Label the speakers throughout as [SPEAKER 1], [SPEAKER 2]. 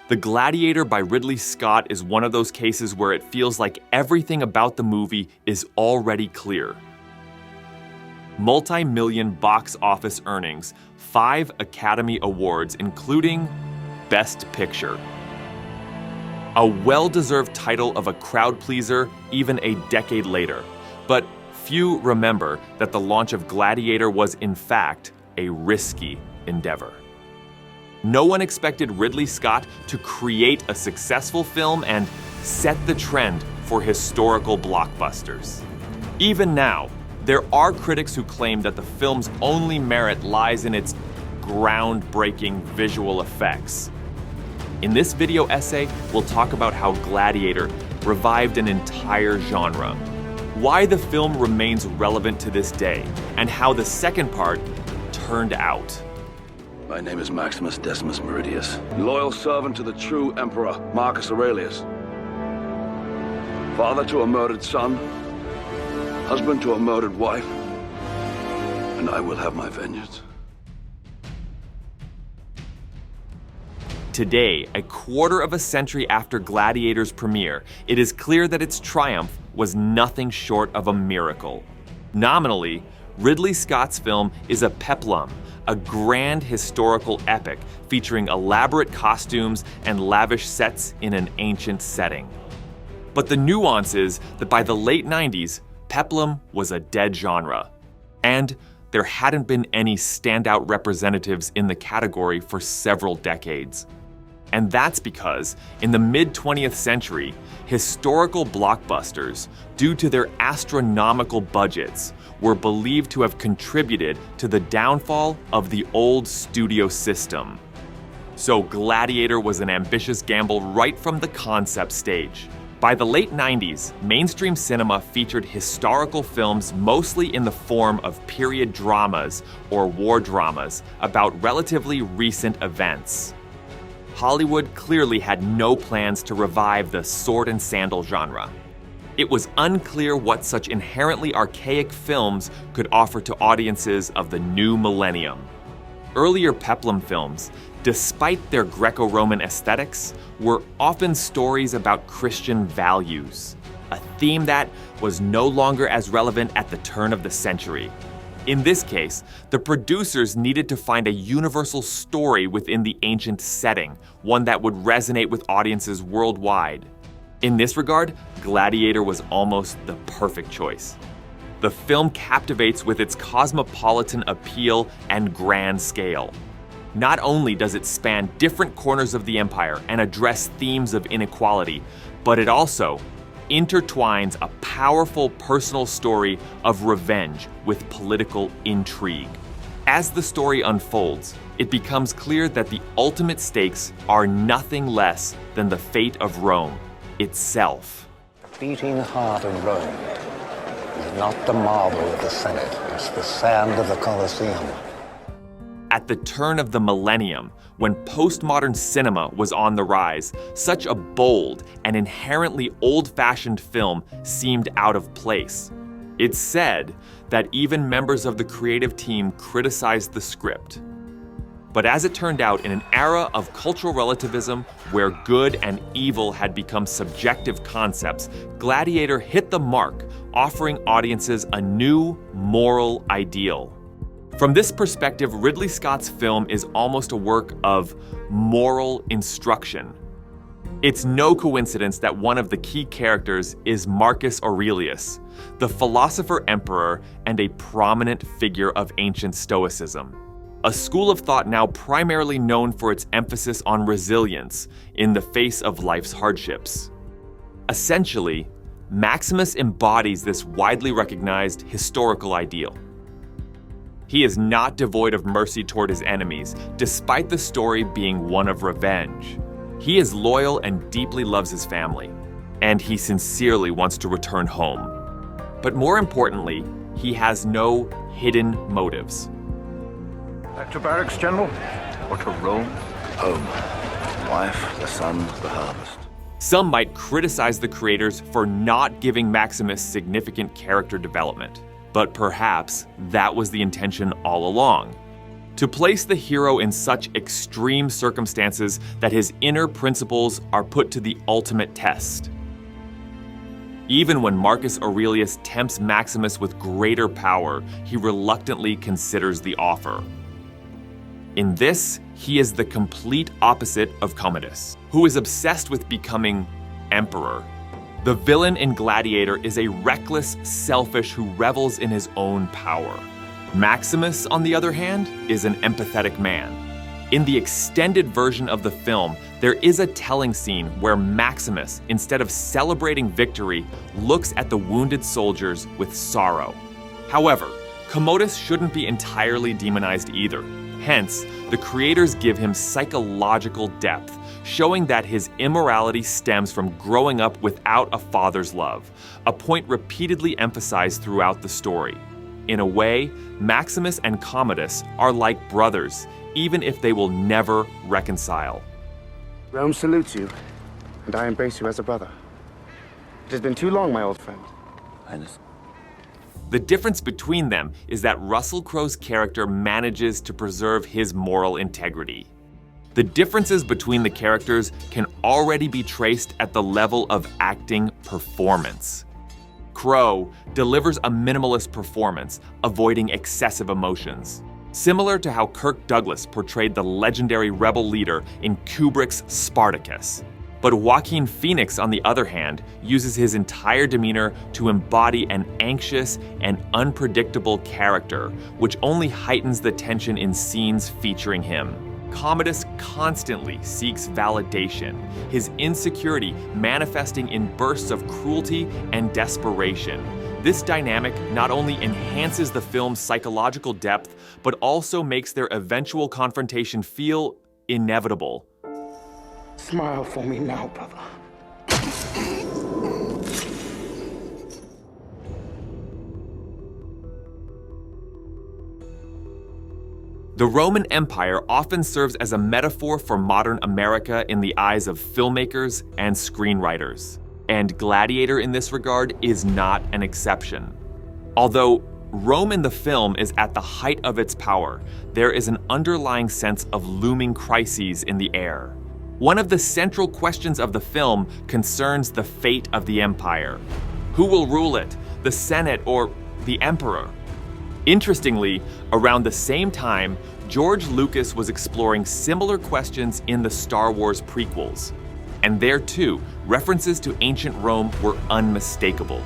[SPEAKER 1] The Gladiator by Ridley Scott is one of those cases where it feels like everything about the movie is already clear. Multi-million box office earnings, 5 Academy Awards, including Best Picture. A well-deserved title of a crowd pleaser even a decade later. But few remember that the launch of Gladiator was in fact a risky endeavor. No one expected Ridley Scott to create a successful film and set the trend for historical blockbusters. Even now, there are critics who claim that the film's only merit lies in its groundbreaking visual effects. In this video essay, we'll talk about how Gladiator revived an entire genre, why the film remains relevant to this day, and how the second part turned out.
[SPEAKER 2] My name is Maximus Decimus Meridius, loyal servant to the true Emperor Marcus Aurelius. Father to a murdered son, husband to a murdered wife, and I will have my vengeance.
[SPEAKER 1] Today, a quarter of a century after Gladiator's premiere, it is clear that its triumph was nothing short of a miracle. Nominally, Ridley Scott's film is a peplum, a grand historical epic featuring elaborate costumes and lavish sets in an ancient setting. But the nuance is that by the late 90s, peplum was a dead genre, and there hadn't been any standout representatives in the category for several decades. And that's because, in the mid-20th century, historical blockbusters, due to their astronomical budgets, were believed to have contributed to the downfall of the old studio system. So Gladiator was an ambitious gamble right from the concept stage. By the late 90s, mainstream cinema featured historical films mostly in the form of period dramas or war dramas about relatively recent events. Hollywood clearly had no plans to revive the sword and sandal genre. It was unclear what such inherently archaic films could offer to audiences of the new millennium. Earlier peplum films, despite their Greco-Roman aesthetics, were often stories about Christian values, a theme that was no longer as relevant at the turn of the century. In this case, the producers needed to find a universal story within the ancient setting, one that would resonate with audiences worldwide. In this regard, Gladiator was almost the perfect choice. The film captivates with its cosmopolitan appeal and grand scale. Not only does it span different corners of the empire and address themes of inequality, but it also intertwines a powerful personal story of revenge with political intrigue. As the story unfolds, it becomes clear that the ultimate stakes are nothing less than the fate of Rome itself.
[SPEAKER 3] The beating heart of Rome is not the marble of the Senate, it's the sand of the Colosseum.
[SPEAKER 1] At the turn of the millennium, when postmodern cinema was on the rise, such a bold and inherently old-fashioned film seemed out of place. It's said that even members of the creative team criticized the script. But as it turned out, in an era of cultural relativism where good and evil had become subjective concepts, Gladiator hit the mark, offering audiences a new moral ideal. From this perspective, Ridley Scott's film is almost a work of moral instruction. It's no coincidence that one of the key characters is Marcus Aurelius, the philosopher emperor and a prominent figure of ancient Stoicism, a school of thought now primarily known for its emphasis on resilience in the face of life's hardships. Essentially, Maximus embodies this widely recognized historical ideal. He is not devoid of mercy toward his enemies, despite the story being one of revenge. He is loyal and deeply loves his family, and he sincerely wants to return home. But more importantly, he has no hidden motives.
[SPEAKER 4] Back to barracks, General? Or to Rome?
[SPEAKER 2] Home. Wife, the son, the harvest.
[SPEAKER 1] Some might criticize the creators for not giving Maximus significant character development, but perhaps that was the intention all along. to place the hero in such extreme circumstances that his inner principles are put to the ultimate test. Even when Marcus Aurelius tempts Maximus with greater power, he reluctantly considers the offer. In this, he is the complete opposite of Commodus, who is obsessed with becoming emperor. The villain in Gladiator is a reckless, selfish who revels in his own power. Maximus, on the other hand, is an empathetic man. In the extended version of the film, there is a telling scene where Maximus, instead of celebrating victory, looks at the wounded soldiers with sorrow. However, Commodus shouldn't be entirely demonized either. Hence, the creators give him psychological depth, showing that his immorality stems from growing up without a father's love, a point repeatedly emphasized throughout the story. In a way, Maximus and Commodus are like brothers, even if they will never reconcile.
[SPEAKER 5] Rome salutes you, and I embrace you as a brother. It has been too long, my old friend.
[SPEAKER 3] Highness.
[SPEAKER 1] The difference between them is that Russell Crowe's character manages to preserve his moral integrity. The differences between the characters can already be traced at the level of acting performance. Crowe delivers a minimalist performance, avoiding excessive emotions, similar to how Kirk Douglas portrayed the legendary rebel leader in Kubrick's Spartacus. But Joaquin Phoenix, on the other hand, uses his entire demeanor to embody an anxious and unpredictable character, which only heightens the tension in scenes featuring him. Commodus constantly seeks validation, his insecurity manifesting in bursts of cruelty and desperation. This dynamic not only enhances the film's psychological depth, but also makes their eventual confrontation feel inevitable.
[SPEAKER 5] Smile for me now, brother.
[SPEAKER 1] The Roman Empire often serves as a metaphor for modern America in the eyes of filmmakers and screenwriters. And Gladiator in this regard is not an exception. Although Rome in the film is at the height of its power, there is an underlying sense of looming crises in the air. One of the central questions of the film concerns the fate of the empire. Who will rule it, the Senate or the Emperor? Interestingly, around the same time, George Lucas was exploring similar questions in the Star Wars prequels. And there too, references to ancient Rome were unmistakable.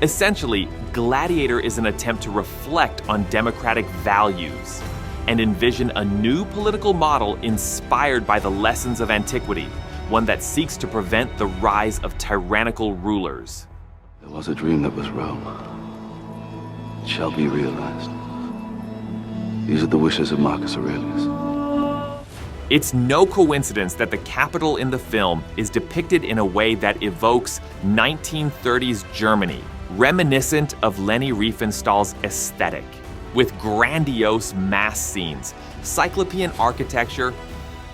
[SPEAKER 1] Essentially, Gladiator is an attempt to reflect on democratic values and envision a new political model inspired by the lessons of antiquity, one that seeks to prevent the rise of tyrannical rulers.
[SPEAKER 2] There was a dream that was Rome. It shall be realized. These are the wishes of Marcus Aurelius.
[SPEAKER 1] It's no coincidence that the capital in the film is depicted in a way that evokes 1930s Germany, reminiscent of Leni Riefenstahl's aesthetic, with grandiose mass scenes, cyclopean architecture,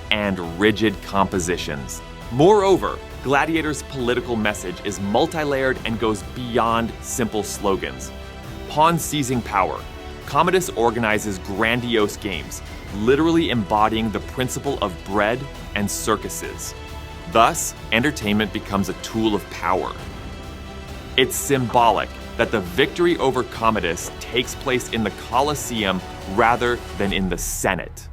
[SPEAKER 1] and rigid compositions. Moreover, Gladiator's political message is multi-layered and goes beyond simple slogans. Upon seizing power, Commodus organizes grandiose games, literally embodying the principle of bread and circuses. Thus, entertainment becomes a tool of power. It's symbolic that the victory over Commodus takes place in the Colosseum rather than in the Senate.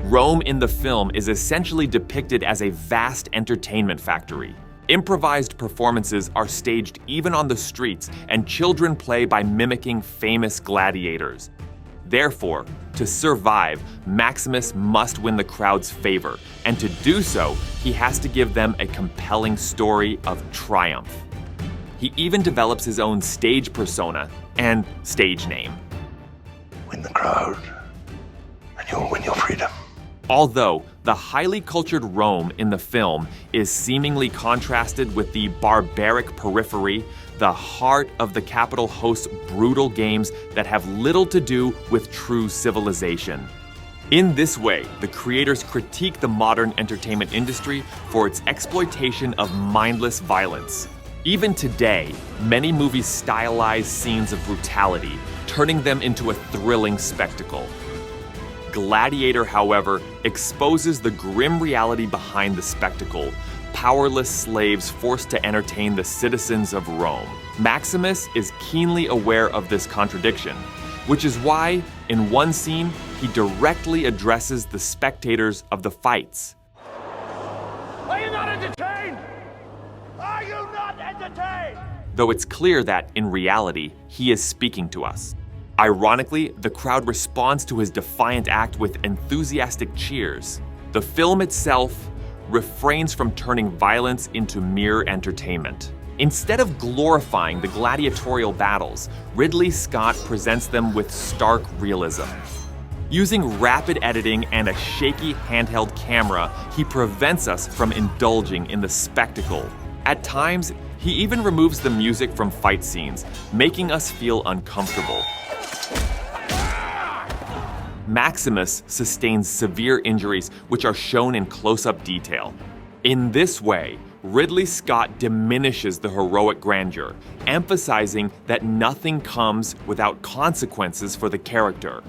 [SPEAKER 1] Rome in the film is essentially depicted as a vast entertainment factory. Improvised performances are staged even on the streets, and children play by mimicking famous gladiators. Therefore, to survive, Maximus must win the crowd's favor, and to do so, he has to give them a compelling story of triumph. He even develops his own stage persona and stage name.
[SPEAKER 6] Win the crowd, and you'll win your freedom.
[SPEAKER 1] Although the highly cultured Rome in the film is seemingly contrasted with the barbaric periphery, the heart of the capital hosts brutal games that have little to do with true civilization. In this way, the creators critique the modern entertainment industry for its exploitation of mindless violence. Even today, many movies stylize scenes of brutality, turning them into a thrilling spectacle. Gladiator, however, exposes the grim reality behind the spectacle, powerless slaves forced to entertain the citizens of Rome. Maximus is keenly aware of this contradiction, which is why, in one scene, he directly addresses the spectators of the fights.
[SPEAKER 4] Are you not entertained? Are you not entertained?
[SPEAKER 1] Though it's clear that, in reality, he is speaking to us. Ironically, the crowd responds to his defiant act with enthusiastic cheers. The film itself refrains from turning violence into mere entertainment. Instead of glorifying the gladiatorial battles, Ridley Scott presents them with stark realism. Using rapid editing and a shaky handheld camera, he prevents us from indulging in the spectacle. At times, he even removes the music from fight scenes, making us feel uncomfortable. Maximus sustains severe injuries, which are shown in close-up detail. In this way, Ridley Scott diminishes the heroic grandeur, emphasizing that nothing comes without consequences for the character.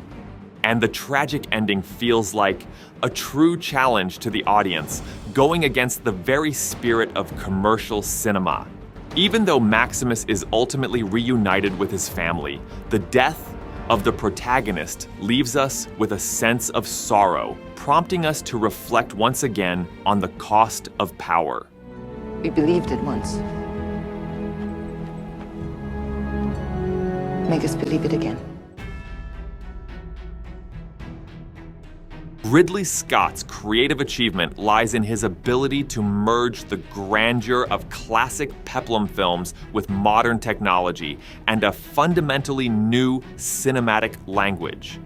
[SPEAKER 1] And the tragic ending feels like a true challenge to the audience, going against the very spirit of commercial cinema. Even though Maximus is ultimately reunited with his family, the death of the protagonist leaves us with a sense of sorrow, prompting us to reflect once again on the cost of power.
[SPEAKER 7] We believed it once. Make us believe it again.
[SPEAKER 1] Ridley Scott's creative achievement lies in his ability to merge the grandeur of classic peplum films with modern technology and a fundamentally new cinematic language.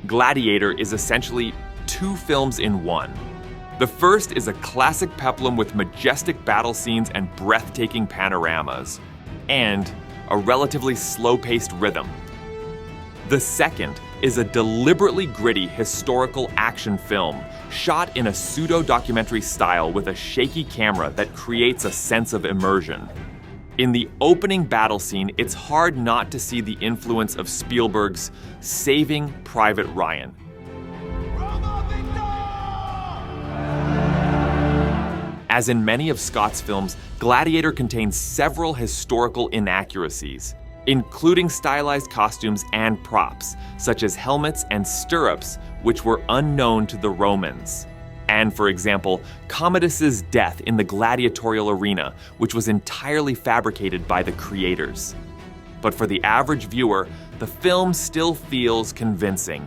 [SPEAKER 1] Gladiator is essentially two films in one. The first is a classic peplum with majestic battle scenes and breathtaking panoramas, and a relatively slow-paced rhythm. The second is a deliberately gritty historical action film, shot in a pseudo-documentary style with a shaky camera that creates a sense of immersion. In the opening battle scene, it's hard not to see the influence of Spielberg's Saving Private Ryan. As in many of Scott's films, Gladiator contains several historical inaccuracies, including stylized costumes and props, such as helmets and stirrups, which were unknown to the Romans. And, for example, Commodus's death in the gladiatorial arena, which was entirely fabricated by the creators. But for the average viewer, the film still feels convincing.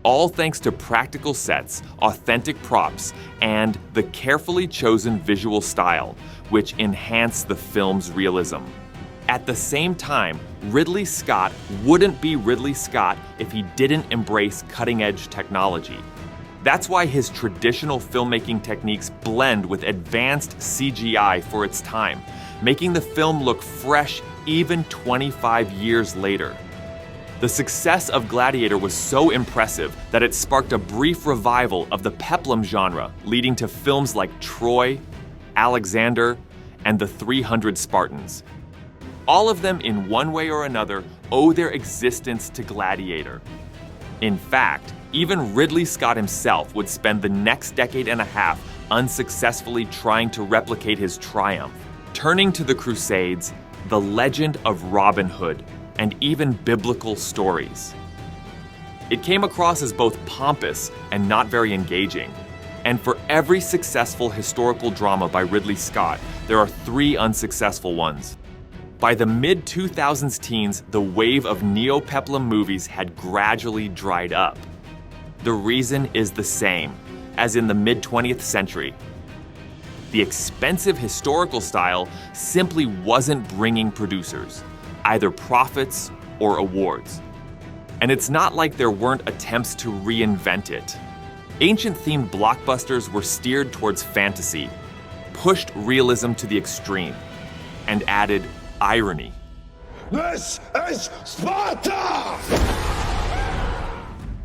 [SPEAKER 1] All thanks to practical sets, authentic props, and the carefully chosen visual style, which enhance the film's realism. At the same time, Ridley Scott wouldn't be Ridley Scott if he didn't embrace cutting-edge technology. That's why his traditional filmmaking techniques blend with advanced CGI for its time, making the film look fresh even 25 years later. The success of Gladiator was so impressive that it sparked a brief revival of the peplum genre, leading to films like Troy, Alexander, and the 300 Spartans. All of them, in one way or another, owe their existence to Gladiator. In fact, even Ridley Scott himself would spend the next decade and a half unsuccessfully trying to replicate his triumph, turning to the Crusades, the legend of Robin Hood, and even biblical stories. It came across as both pompous and not very engaging. And for every successful historical drama by Ridley Scott, there are 3 unsuccessful ones. By the mid-2000s teens, the wave of neo-peplum movies had gradually dried up. The reason is the same as in the mid-20th century. The expensive historical style simply wasn't bringing producers either profits or awards. And it's not like there weren't attempts to reinvent it. Ancient-themed blockbusters were steered towards fantasy, pushed realism to the extreme, and added irony.
[SPEAKER 6] This is Sparta!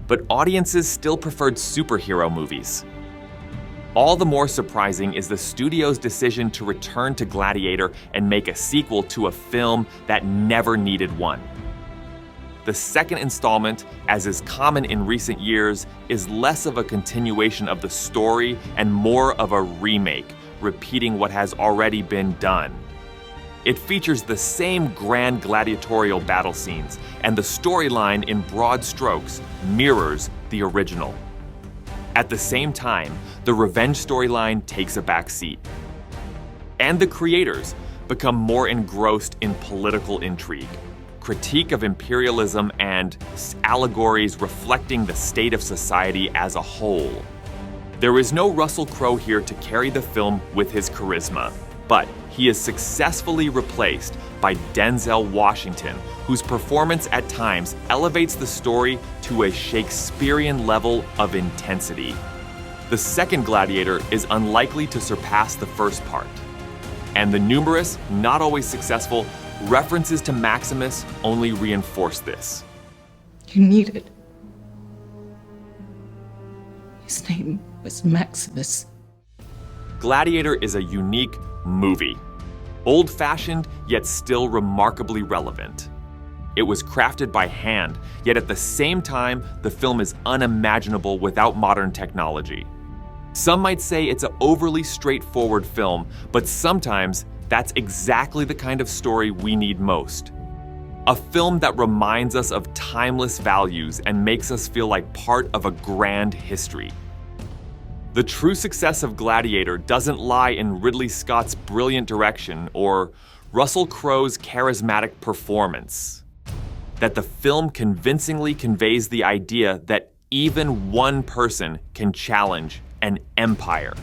[SPEAKER 1] But audiences still preferred superhero movies. All the more surprising is the studio's decision to return to Gladiator and make a sequel to a film that never needed one. The second installment, as is common in recent years, is less of a continuation of the story and more of a remake, repeating what has already been done. It features the same grand gladiatorial battle scenes, and the storyline in broad strokes mirrors the original. At the same time, the revenge storyline takes a back seat. And the creators become more engrossed in political intrigue, critique of imperialism, and allegories reflecting the state of society as a whole. There is no Russell Crowe here to carry the film with his charisma, but he is successfully replaced by Denzel Washington, whose performance at times elevates the story to a Shakespearean level of intensity. The second Gladiator is unlikely to surpass the first part, and the numerous, not always successful, references to Maximus only reinforce this.
[SPEAKER 7] You need it. His name was Maximus.
[SPEAKER 1] Gladiator is a unique movie. Old-fashioned, yet still remarkably relevant. It was crafted by hand, yet at the same time, the film is unimaginable without modern technology. Some might say it's an overly straightforward film, but sometimes that's exactly the kind of story we need most. A film that reminds us of timeless values and makes us feel like part of a grand history. The true success of Gladiator doesn't lie in Ridley Scott's brilliant direction or Russell Crowe's charismatic performance. That the film convincingly conveys the idea that even one person can challenge an empire.